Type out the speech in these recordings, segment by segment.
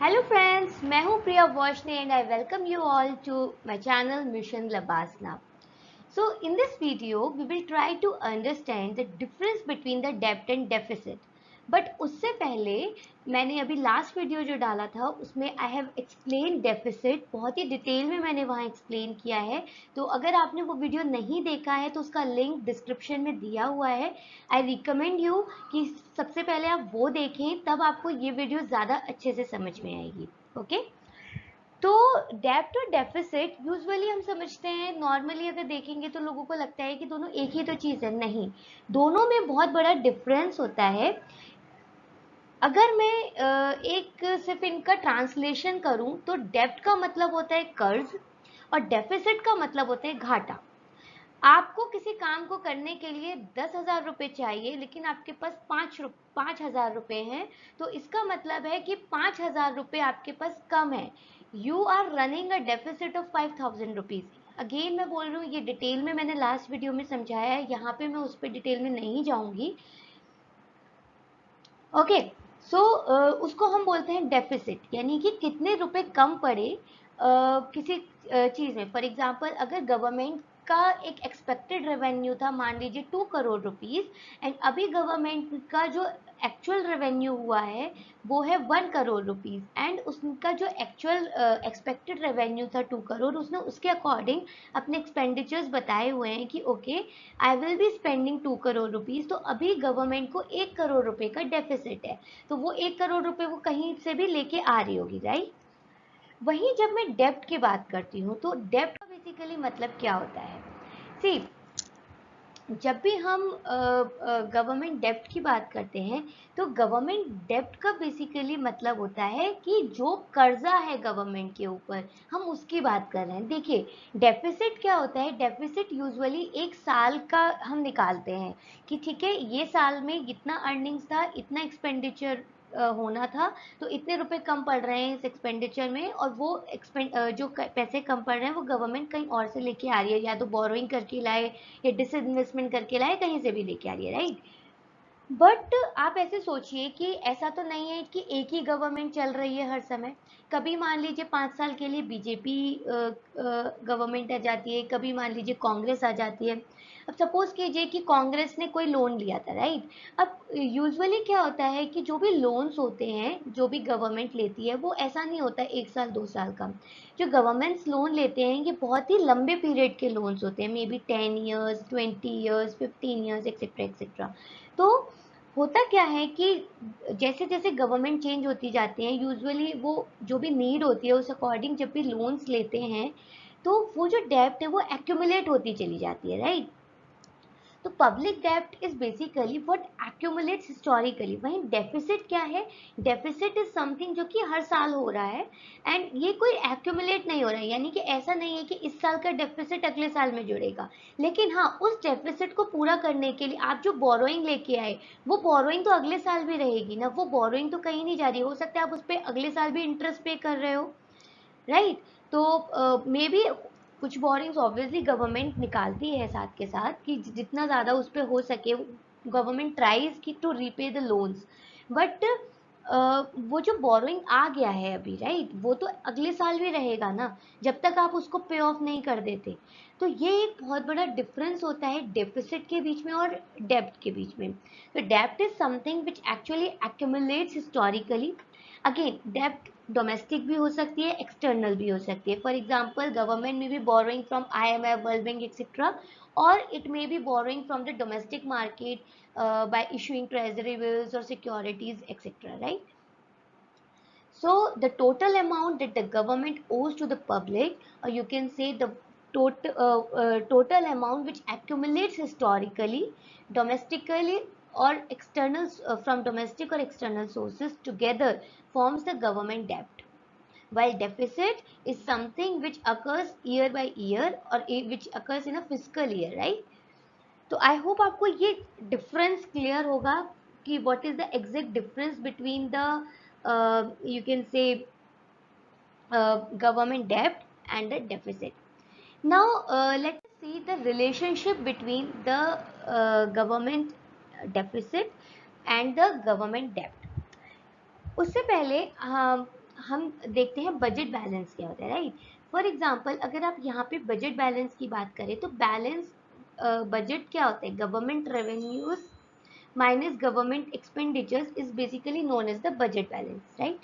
Hello friends, मैं हूं Priya Varshney and I welcome you all to my channel Mission Labasna. So in this video we will try to understand the difference between the debt and deficit. But उससे पहले मैंने अभी last video जो डाला था उसमें आई हैव एक्सप्लेन डेफिसिट, बहुत ही detail में मैंने वहाँ एक्सप्लेन किया है. तो अगर आपने वो वीडियो नहीं देखा है तो उसका लिंक डिस्क्रिप्शन में दिया हुआ है. आई रिकमेंड यू कि सबसे पहले आप वो देखें, तब आपको ये वीडियो ज़्यादा अच्छे से समझ में आएगी. ओके तो डेब्ट और डेफिसिट यूजुअली हम समझते हैं, नॉर्मली अगर देखेंगे तो लोगों को लगता है कि दोनों एक ही तो चीज़ है. नहीं, दोनों में बहुत बड़ा डिफरेंस होता है. अगर मैं एक सिर्फ इनका ट्रांसलेशन करूं तो डेब्ट का मतलब होता है कर्ज और डेफिसिट का मतलब होता है घाटा. आपको किसी काम को करने के लिए 10,000 रुपए चाहिए लेकिन आपके पास 5,000 रुपए हैं, तो इसका मतलब है कि 5,000 रुपए आपके पास कम है. You are running a deficit of 5,000 rupees. Again मैं बोल रही हूँ, ये डिटेल में मैंने लास्ट वीडियो में समझाया है, यहाँ पे मैं उस पर डिटेल में नहीं जाऊंगी. ओके सो उसको हम बोलते हैं डेफिसिट, यानी कि कितने रुपए कम पड़े किसी चीज़ में. फॉर एग्जांपल, अगर गवर्नमेंट का एक एक्सपेक्टेड रेवेन्यू था, मान लीजिए 2 करोड़ रुपीस, एंड अभी गवर्नमेंट का जो एक्चुअल रेवेन्यू हुआ है वो है 1 करोड़ रुपीस, एंड उसका जो एक्चुअल एक्सपेक्टेड रेवेन्यू था 2 करोड़, उसने उसके अकॉर्डिंग अपने एक्सपेंडिचर्स बताए हुए हैं कि okay I will be spending 2 crore rupees. तो अभी गवर्नमेंट को 1 करोड़ रुपए का डेफिसिट है, तो वो 1 करोड़ रुपए वो कहीं से भी लेके आ रही होगी, राइट. वहीं जब मैं डेब्ट की बात करती हूँ तो डेब्ट का बेसिकली मतलब क्या होता है. सी, जब भी हम गवर्नमेंट डेब्ट की बात करते हैं तो गवर्नमेंट डेब्ट का बेसिकली मतलब होता है कि जो कर्जा है गवर्नमेंट के ऊपर, हम उसकी बात कर रहे हैं. देखिए, डेफिसिट क्या होता है. डेफिसिट यूजुअली एक साल का हम निकालते हैं कि ठीक है, ये साल में इतना अर्निंग्स था, इतना एक्सपेंडिचर होना था, तो इतने रुपए कम पड़ रहे हैं इस एक्सपेंडिचर में, और वो जो पैसे कम पड़ रहे हैं वो गवर्नमेंट कहीं और से लेके आ रही है, या तो बोरोइंग करके लाए या डिसइन्वेस्टमेंट करके लाए, कहीं से भी लेके आ रही है, राइट. बट आप ऐसे सोचिए कि ऐसा तो नहीं है कि एक ही गवर्नमेंट चल रही है हर समय. कभी मान लीजिए 5 साल के लिए बीजेपी गवर्नमेंट आ जाती है, कभी मान लीजिए कांग्रेस आ जाती है. अब सपोज कीजिए कि कांग्रेस ने कोई लोन लिया था, राइट. अब यूजुअली क्या होता है कि जो भी लोन्स होते हैं, जो भी गवर्नमेंट लेती है, वो ऐसा नहीं होता 1 साल 2 साल का. जो गवर्नमेंट्स लोन लेते हैं ये बहुत ही लंबे पीरियड के लोन्स होते हैं, may be 10 years, 20 years, 15 years, etcetera etcetera. तो होता क्या है कि जैसे जैसे गवर्नमेंट चेंज होती जाती है, यूजुअली वो जो भी नीड होती है उस अकॉर्डिंग जब भी लोन्स लेते हैं, तो वो जो डेब्ट है वो एक्यूमुलेट होती चली जाती है, राइट. तो पब्लिक डेब्ट is basically what accumulates historically. वहीं डेफिसिट क्या है. डेफिसिट इज समथिंग जो कि हर साल हो रहा है, एंड ये कोई एक्यूमुलेट नहीं हो रहा है, यानी कि ऐसा नहीं है कि इस साल का डेफिसिट अगले साल में जुड़ेगा. लेकिन हाँ, उस डेफिसिट को पूरा करने के लिए आप जो बोरोइंग लेके आए, वो बोरोइंग तो अगले साल भी रहेगी ना. वो बोरोइंग तो कहीं नहीं जा रही. हो सकता है आप उस पर अगले साल भी इंटरेस्ट पे कर रहे हो, राइट. तो मे बी कुछ बोरिंग्स ऑब्वियसली गवर्नमेंट निकालती है साथ के साथ कि जितना ज़्यादा उस पर हो सके गवर्नमेंट ट्राइज की to repay the loans. But वो जो बोरोइंग आ गया है अभी, राइट, वो तो अगले साल भी रहेगा ना, जब तक आप उसको पे ऑफ नहीं कर देते. तो ये एक बहुत बड़ा डिफरेंस होता है डेफिसिट के बीच में और डेब्ट के बीच में. तो डेब्ट is something which actually accumulates historically. Again, डेब्ट डोमेस्टिक भी हो सकती है, एक्सटर्नल भी हो सकती है. फॉर एग्जाम्पल, गवर्नमेंट में भी borrowing from IMF, World Bank etcetera, और it may be borrowing from the domestic market by issuing treasury bills or securities, etc., right. So the total amount that the government owes to the public, or you can say the total amount which accumulates historically, domestically or external, from domestic or external sources together, forms the government debt. While deficit is something which occurs year by year, or which occurs in a fiscal year, right. तो I hope आपको ये difference clear होगा कि what is the exact difference between the you can say government debt and the deficit. Now let's see the relationship between the government deficit and the government debt. उससे पहले हम देखते हैं budget balance क्या होता है, राइट। फॉर एग्जांपल अगर आप यहाँ पे बजट बैलेंस की बात करें तो बैलेंस बजट क्या होता है, government revenues minus government expenditures is basically known as the budget balance, right.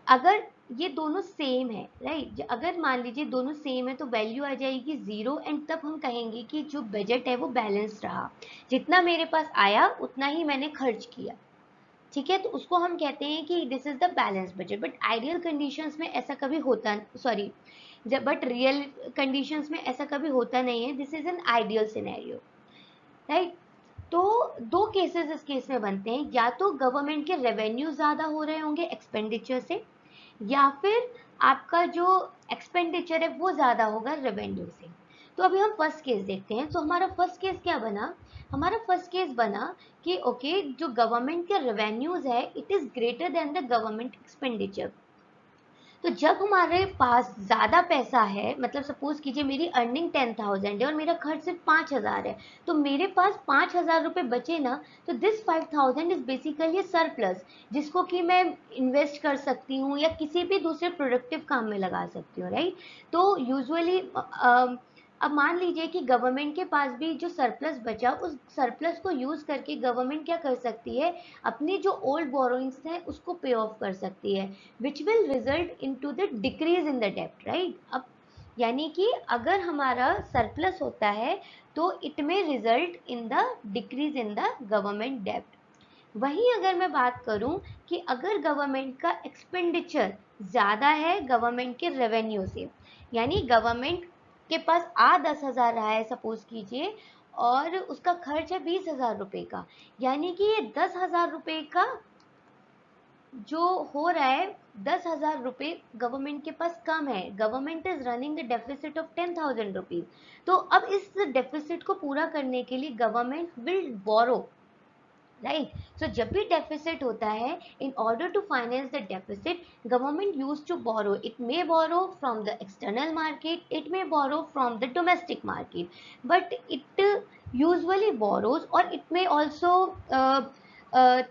अगर ये दोनों सेम है, राइट, अगर मान लीजिए दोनों सेम है तो वैल्यू आ जाएगी जीरो, एंड तब हम कहेंगे कि जो बजट है वो बैलेंस रहा, जितना मेरे पास आया उतना ही मैंने खर्च किया, ठीक है, तो उसको हम कहते हैं कि this is the balance budget. But ideal conditions में ऐसा कभी होता, सॉरी, जब बट रियल कंडीशंस में ऐसा कभी होता नहीं है, this is an ideal scenario, right. तो दो केसेस इस केस में बनते हैं, या तो गवर्नमेंट के रेवेन्यू ज्यादा हो रहे होंगे एक्सपेंडिचर से, या फिर आपका जो एक्सपेंडिचर है वो ज्यादा होगा रेवेन्यू से। तो अभी हम फर्स्ट केस देखते हैं। तो हमारा फर्स्ट केस क्या बना, हमारा फर्स्ट केस बना कि ओके, जो गवर्नमेंट के रेवेन्यूज है it is greater than the government expenditure. तो जब हमारे पास ज्यादा पैसा है, मतलब सपोज कीजिए मेरी अर्निंग 10,000 है और मेरा खर्च सिर्फ 5,000 है, तो मेरे पास 5,000 रुपए बचे ना, तो दिस 5,000 इज बेसिकली सरप्लस, जिसको कि मैं इन्वेस्ट कर सकती हूँ या किसी भी दूसरे प्रोडक्टिव काम में लगा सकती हूँ, राइट। तो यूजुअली अब मान लीजिए कि गवर्नमेंट के पास भी जो सरप्लस बचा, उस सरप्लस को यूज करके गवर्नमेंट क्या कर सकती है, अपनी जो ओल्ड बोरोइंग्स है उसको पे ऑफ कर सकती है, which will result into the decrease in the debt, right। अब यानी कि अगर हमारा सरप्लस होता है तो इट में result in the decrease in the government डेब्ट। वहीं अगर मैं बात करूं कि अगर गवर्नमेंट का एक्सपेंडिचर ज्यादा है गवर्नमेंट के रेवेन्यू से, यानी गवर्नमेंट के पास आ 10,000 रहा है सपोज कीजिए, और उसका खर्च है 20,000 रुपए का, यानी कि ये 10,000 रुपए का जो हो रहा है, 10,000 रुपए गवर्नमेंट के पास कम है, government is running the deficit of 10,000 rupees. तो अब इस डेफिसिट को पूरा करने के लिए government will borrow, right. So जब भी डेफिसिट होता है, in order to finance the deficit, government use to borrow, it may borrow from the external market, it may borrow from the domestic market, but it usually borrows, or it may also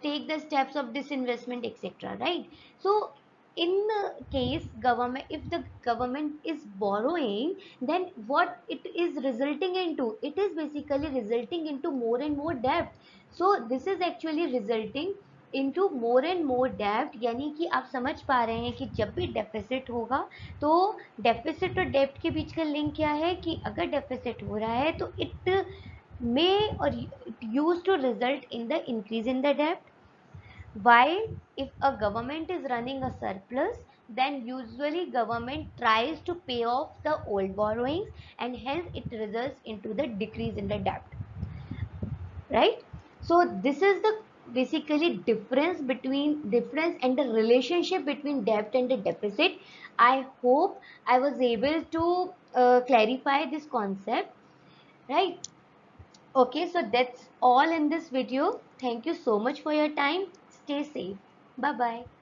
take the steps of disinvestment, etc., right? So in the case government, if the government is borrowing, then what it is resulting into, it is basically resulting into more and more debt. So this is actually resulting into more and more debt, यानी कि आप समझ पा रहे हैं कि जब भी डेफिसिट होगा, तो डेफिसिट और डेब्ट के बीच का लिंक क्या है, कि अगर डेफिसिट हो रहा है तो it may or it used to result in the increase in the debt, while if a government is running a surplus, then usually government tries to pay off the old borrowings, and hence it results into the decrease in the debt, right? So this is the basically difference and the relationship between debt and the deficit. I hope I was able to clarify this concept, right? Okay, so that's all in this video. Thank you so much for your time. Stay safe. Bye bye.